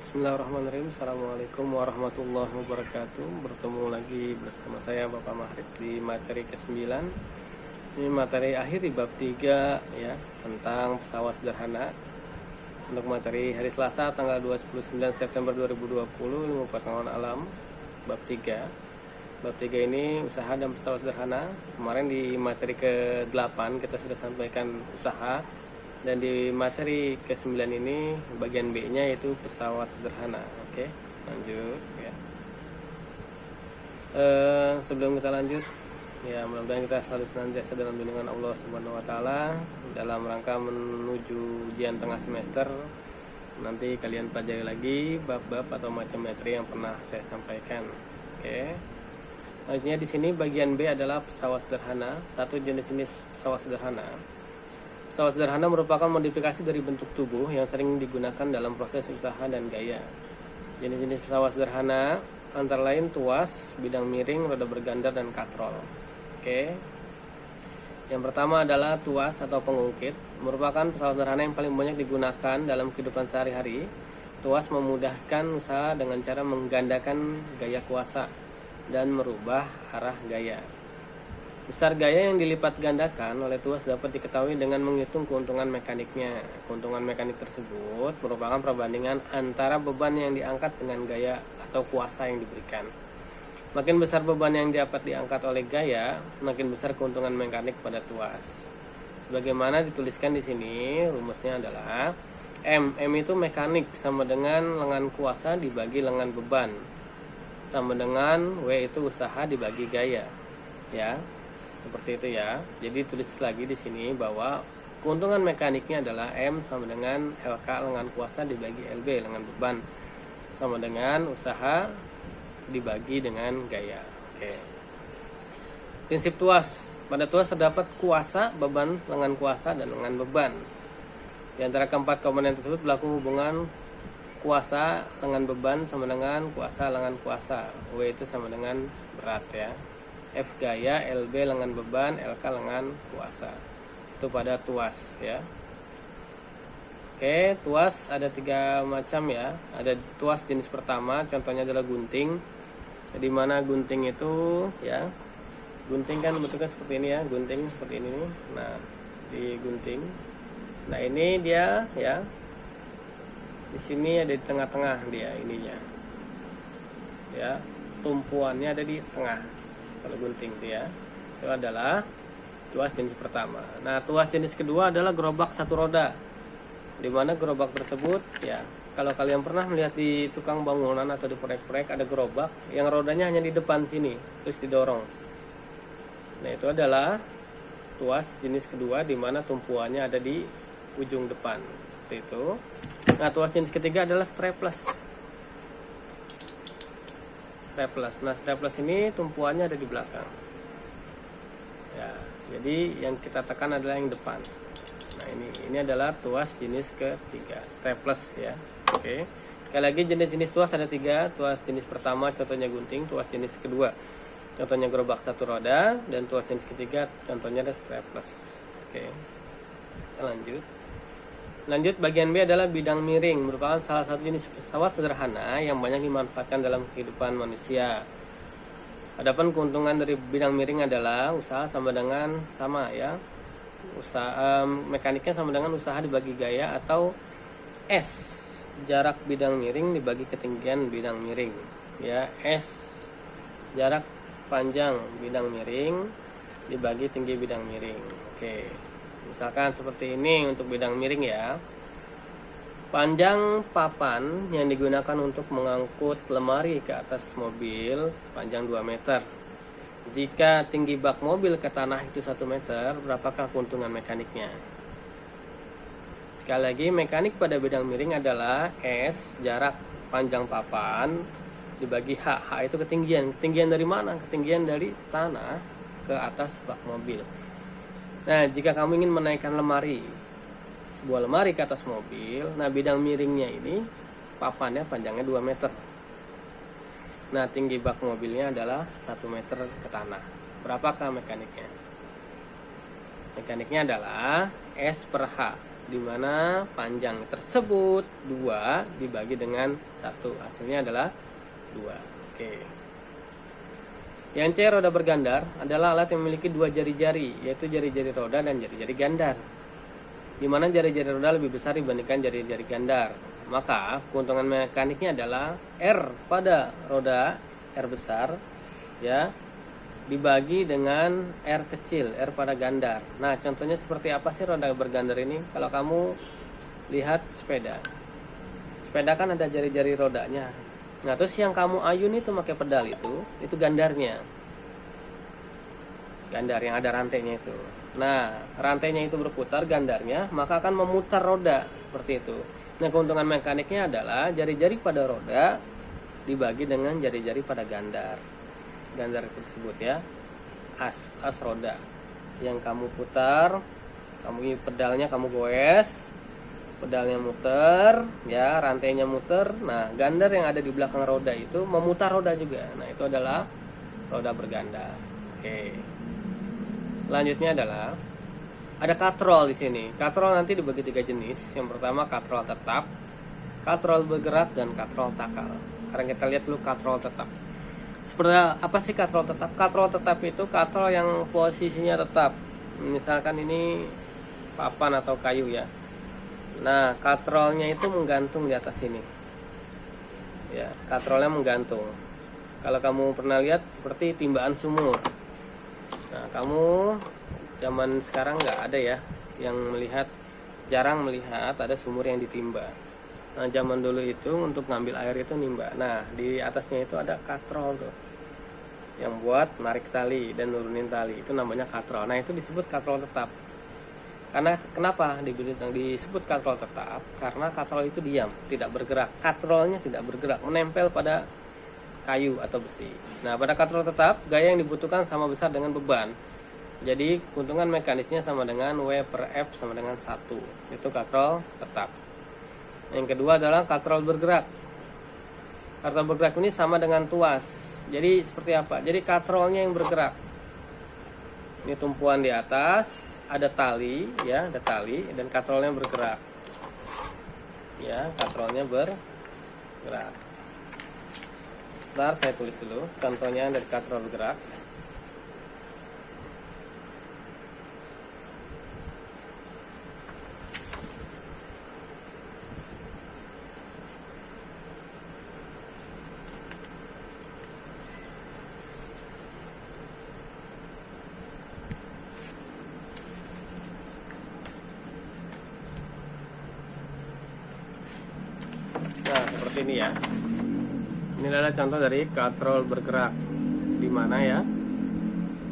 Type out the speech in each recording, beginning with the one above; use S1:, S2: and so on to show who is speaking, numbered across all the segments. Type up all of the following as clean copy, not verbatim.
S1: Bismillahirrahmanirrahim. Assalamualaikum warahmatullahi wabarakatuh. Bertemu lagi bersama saya Bapak Mahrib di materi ke-9. Ini materi akhir di bab 3 ya, tentang pesawat sederhana. Untuk materi hari Selasa tanggal 29 September 2020, ilmu pengetahuan alam bab 3. Bab 3 ini usaha dan pesawat sederhana. Kemarin di materi ke-8 kita sudah sampaikan usaha. Dan di materi ke-9 ini bagian B-nya yaitu pesawat sederhana. Oke, lanjut ya. Sebelum kita lanjut, ya mudah-mudahan kita selalu senantiasa dalam bimbingan Allah Subhanahu wa taala dalam rangka menuju ujian tengah semester. Nanti kalian pelajari lagi bab-bab atau macam materi yang pernah saya sampaikan. Oke. Selanjutnya di sini bagian B adalah pesawat sederhana, satu jenis-jenis pesawat sederhana. Pesawat sederhana merupakan modifikasi dari bentuk tubuh yang sering digunakan dalam proses usaha dan gaya. Jenis-jenis pesawat sederhana antara lain tuas, bidang miring, roda bergandar, dan katrol. Oke. Yang pertama adalah tuas atau pengungkit, merupakan pesawat sederhana yang paling banyak digunakan dalam kehidupan sehari-hari. Tuas memudahkan usaha dengan cara menggandakan gaya kuasa dan merubah arah gaya. Besar gaya yang dilipat gandakan oleh tuas dapat diketahui dengan menghitung keuntungan mekaniknya. Keuntungan mekanik tersebut merupakan perbandingan antara beban yang diangkat dengan gaya atau kuasa yang diberikan. Makin besar beban yang dapat diangkat oleh gaya, makin besar keuntungan mekanik pada tuas. Sebagaimana dituliskan di sini, rumusnya adalah M itu mekanik sama dengan lengan kuasa dibagi lengan beban, sama dengan W itu usaha dibagi gaya. Ya. Seperti itu ya. Jadi tulis lagi di sini bahwa keuntungan mekaniknya adalah M sama dengan LK lengan kuasa dibagi LB lengan beban sama dengan usaha dibagi dengan gaya. Oke. Prinsip tuas. Pada tuas terdapat kuasa, beban, lengan kuasa, dan lengan beban. Di antara keempat komponen tersebut berlaku hubungan kuasa lengan beban sama dengan kuasa lengan kuasa. W itu sama dengan berat ya. F gaya, LB lengan beban, LK lengan kuasa. Itu pada tuas ya. Oke, tuas ada 3 macam ya. Ada tuas jenis pertama, contohnya adalah gunting. Di mana gunting itu ya, gunting kan bentuknya seperti ini ya, gunting seperti ini. Nah, di gunting. Nah, ini dia ya. Di sini ada di tengah-tengah dia ininya. Ya, tumpuannya ada di tengah. Kalau gunting itu adalah tuas jenis pertama. Nah, tuas jenis kedua adalah gerobak satu roda. Di mana gerobak tersebut ya, kalau kalian pernah melihat di tukang bangunan atau di proyek-proyek ada gerobak yang rodanya hanya di depan sini, terus didorong. Nah, itu adalah tuas jenis kedua di mana tumpuannya ada di ujung depan. Seperti itu. Nah, tuas jenis ketiga adalah strapless. Nah, strapless ini tumpuannya ada di belakang. Ya, jadi yang kita tekan adalah yang depan. Nah, ini adalah tuas jenis ketiga, strapless ya. Oke. Sekali lagi jenis-jenis tuas ada 3. Tuas jenis pertama contohnya gunting, tuas jenis kedua contohnya gerobak satu roda, dan tuas jenis ketiga contohnya ada strapless. Oke. Kita lanjut bagian B adalah bidang miring, merupakan salah satu jenis pesawat sederhana yang banyak dimanfaatkan dalam kehidupan manusia. Adapun keuntungan dari bidang miring adalah usaha sama ya. Usaha mekaniknya sama dengan usaha dibagi gaya, atau S jarak bidang miring dibagi ketinggian bidang miring. Ya, S jarak panjang bidang miring dibagi tinggi bidang miring. Oke. Misalkan seperti ini untuk bidang miring ya. Panjang papan yang digunakan untuk mengangkut lemari ke atas mobil sepanjang 2 meter. Jika tinggi bak mobil ke tanah itu 1 meter, berapakah keuntungan mekaniknya? Sekali lagi, mekanik pada bidang miring adalah S jarak panjang papan dibagi H. H itu ketinggian. Ketinggian dari mana? Ketinggian dari tanah ke atas bak mobil. Nah, jika kamu ingin menaikkan sebuah lemari ke atas mobil, nah bidang miringnya ini papannya panjangnya 2 meter. Nah, tinggi bak mobilnya adalah 1 meter ke tanah. Berapakah mekaniknya? Mekaniknya adalah S per H. di mana panjang tersebut 2 dibagi dengan 1, hasilnya adalah 2. Oke. Yang C, roda bergandar adalah alat yang memiliki 2 jari-jari, yaitu jari-jari roda dan jari-jari gandar, di mana jari-jari roda lebih besar dibandingkan jari-jari gandar. Maka keuntungan mekaniknya adalah R pada roda, R besar ya, dibagi dengan R kecil, R pada gandar. Nah, contohnya seperti apa sih roda bergandar ini? Kalau kamu lihat sepeda kan ada jari-jari rodanya. Nah, terus yang kamu ayun itu pakai pedal itu gandarnya. Gandar yang ada rantainya itu. Nah, rantainya itu berputar, gandarnya, maka akan memutar roda seperti itu. Nah, keuntungan mekaniknya adalah jari-jari pada roda dibagi dengan jari-jari pada gandar. Gandar tersebut ya, as roda yang kamu putar, pedalnya kamu goes, pedalnya muter ya, rantainya muter. Nah, gandar yang ada di belakang roda itu memutar roda juga. Nah, itu adalah roda bergandar. Oke. Selanjutnya adalah ada katrol di sini. Katrol nanti dibagi 3 jenis. Yang pertama katrol tetap, katrol bergerak, dan katrol takal. Sekarang kita lihat dulu katrol tetap. Seperti apa sih katrol tetap? Katrol tetap itu katrol yang posisinya tetap. Misalkan ini papan atau kayu ya. Nah, katrolnya itu menggantung di atas sini. Ya, katrolnya menggantung. Kalau kamu pernah lihat seperti timbaan sumur. Nah, kamu zaman sekarang nggak ada ya yang jarang melihat ada sumur yang ditimba. Nah, zaman dulu itu untuk ngambil air itu nimba. Nah, di atasnya itu ada katrol tuh, yang buat narik tali dan nurunin tali, itu namanya katrol. Nah, itu disebut katrol tetap. Karena kenapa disebut katrol tetap? Karena katrol itu diam, tidak bergerak. Katrolnya tidak bergerak, menempel pada kayu atau besi. Nah, pada katrol tetap gaya yang dibutuhkan sama besar dengan beban. Jadi keuntungan mekanisnya sama dengan W per F sama dengan 1. Itu katrol tetap. Yang kedua adalah katrol bergerak. Katrol bergerak ini sama dengan tuas. Jadi seperti apa? Jadi katrolnya yang bergerak. Ini tumpuan di atas, ada tali ya, ada tali, dan katrolnya bergerak. Ya, katrolnya bergerak. Sebentar, saya tulis dulu contohnya dari katrol bergerak. Nah, seperti ini ya. Ini adalah contoh dari katrol bergerak. Di mana ya?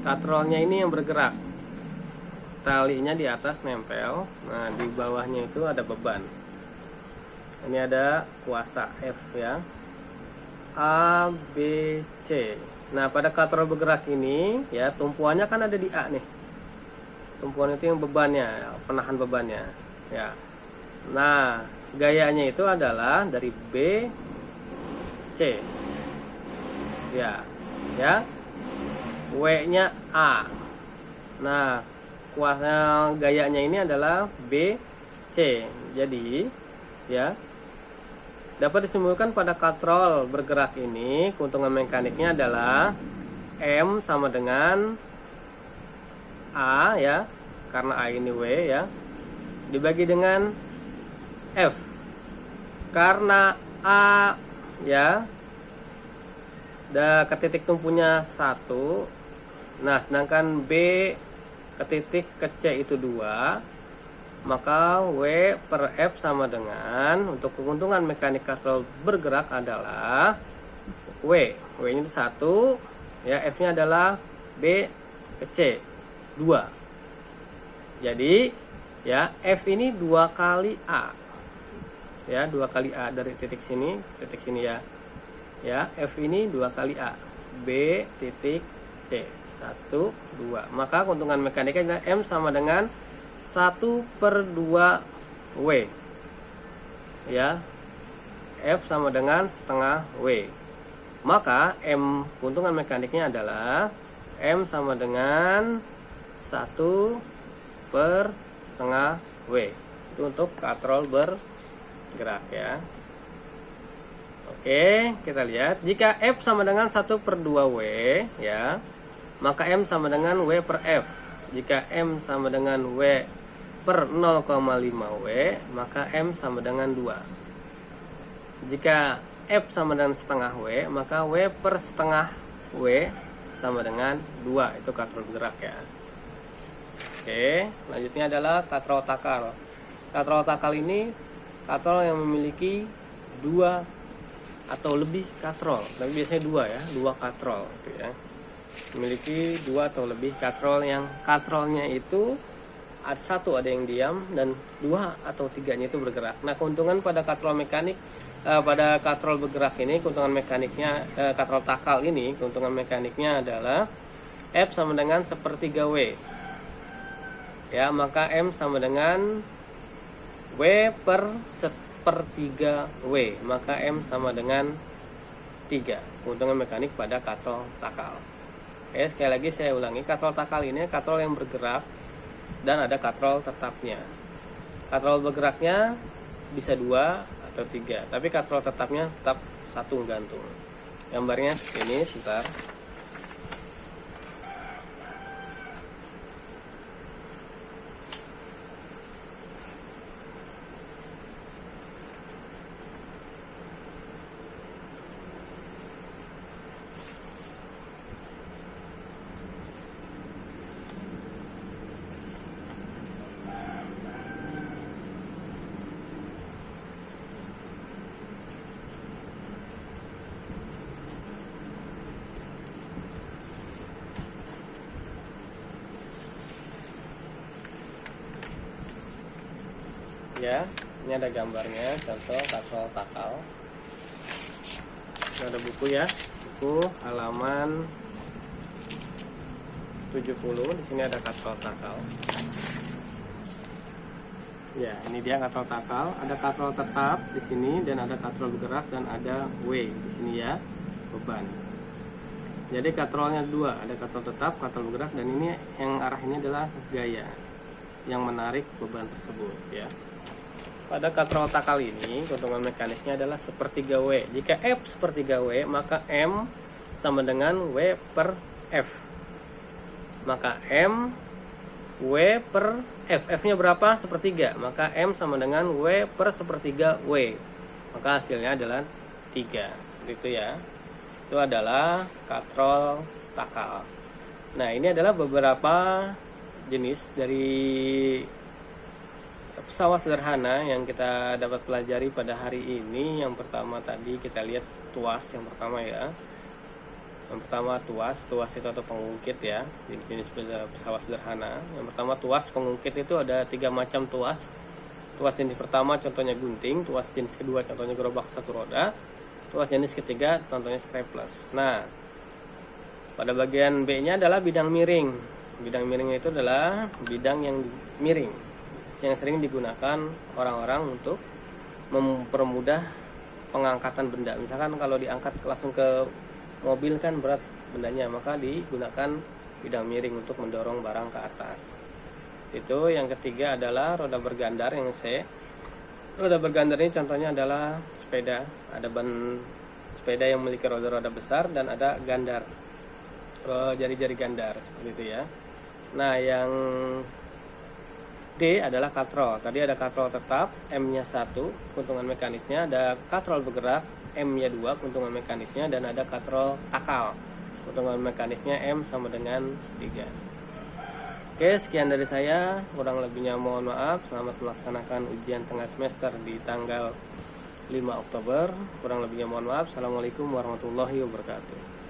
S1: Katrolnya ini yang bergerak. Talinya di atas nempel. Nah, di bawahnya itu ada beban. Ini ada kuasa F ya. A, B, C. Nah, pada katrol bergerak ini ya, tumpuannya kan ada di A nih. Tumpuan itu yang bebannya, penahan bebannya ya. Nah, gayanya itu adalah dari B, C ya, W-nya A. Nah, kuasa gayanya ini adalah B, C. Jadi ya, dapat disimpulkan pada katrol bergerak ini keuntungan mekaniknya adalah M sama dengan A ya, karena A ini W ya, dibagi dengan F karena A ya, ke titik tumpunya 1. Nah, sedangkan B ke titik ke C itu 2, maka W per F sama dengan, untuk keuntungan mekanik katrol bergerak adalah W nya itu 1 ya, F nya adalah B ke C 2. Jadi ya, F ini 2 kali A ya, 2 kali A dari titik sini ya. Ya, F ini 2 kali A, B titik C 1, 2. Maka keuntungan mekaniknya M sama dengan 1/2 W ya, F sama dengan setengah W. Maka M, keuntungan mekaniknya adalah M sama dengan 1/2 W. Itu untuk katrol bergerak ya. Oke, kita lihat. Jika F sama dengan 1/2W ya, maka M sama dengan W per F. Jika M sama dengan W per 0,5W, maka M sama dengan 2. Jika F sama dengan setengah W, maka W per setengah W sama dengan 2. Itu katrol bergerak ya. Oke, selanjutnya adalah katrol takal. Katrol takal ini katrol yang memiliki 2 atau lebih katrol, tapi biasanya 2 ya, 2 katrol gitu ya. Memiliki 2 atau lebih katrol, yang katrolnya itu ada 1 ada yang diam dan 2 atau 3-nya itu bergerak. Nah, keuntungan pada katrol mekanik pada katrol bergerak ini, keuntungan mekaniknya katrol takal ini, keuntungan mekaniknya adalah F sama dengan 1/3W. Ya, maka M sama dengan W per 1/3W, maka M sama dengan 3. Keuntungan mekanik pada katrol takal. Oke, sekali lagi saya ulangi, katrol takal ini katrol yang bergerak dan ada katrol tetapnya. Katrol bergeraknya bisa 2 atau 3, tapi katrol tetapnya tetap 1 gantung. Gambarnya ini sebentar. Ya, ini ada gambarnya, contoh katrol takal. Ini ada buku ya, buku halaman 70. Di sini ada katrol takal. Ya, ini dia katrol takal. Ada katrol tetap di sini dan ada katrol bergerak dan ada W di sini ya, beban. Jadi katrolnya 2, ada katrol tetap, katrol bergerak, dan ini yang arah ini adalah gaya yang menarik beban tersebut ya. Pada katrol takal ini, keuntungan mekaniknya adalah 1/3W. Jika F 1/3W, maka M sama dengan W per F. Maka M W per F. F-nya berapa? 1/3. Maka M sama dengan W per 1/3W. Maka hasilnya adalah 3. Seperti itu ya. Itu adalah katrol takal. Nah, ini adalah beberapa jenis dari pesawat sederhana yang kita dapat pelajari pada hari ini. Yang pertama tadi kita lihat tuas yang pertama ya. Yang pertama tuas itu atau pengungkit ya, jenis pesawat sederhana. Yang pertama tuas pengungkit itu ada 3 macam tuas. Tuas jenis pertama contohnya gunting, tuas jenis kedua contohnya gerobak 1 roda, tuas jenis ketiga contohnya strapless. Nah, pada bagian B-nya adalah bidang miring. Bidang miring itu adalah bidang yang miring, yang sering digunakan orang-orang untuk mempermudah pengangkatan benda. Misalkan kalau diangkat langsung ke mobil kan berat bendanya, maka digunakan bidang miring untuk mendorong barang ke atas. Itu yang ketiga adalah roda bergandar yang C. Roda bergandar ini contohnya adalah sepeda. Ada ban sepeda yang memiliki roda-roda besar dan ada gandar, jari-jari gandar seperti itu ya. Nah, yang D adalah katrol. Tadi ada katrol tetap, M-nya 1, keuntungan mekanisnya. Ada katrol bergerak, M-nya 2, keuntungan mekanisnya. Dan ada katrol takal, keuntungan mekanisnya M sama dengan 3. Oke, sekian dari saya. Kurang lebihnya mohon maaf. Selamat melaksanakan ujian tengah semester di tanggal 5 Oktober. Kurang lebihnya mohon maaf. Assalamualaikum warahmatullahi wabarakatuh.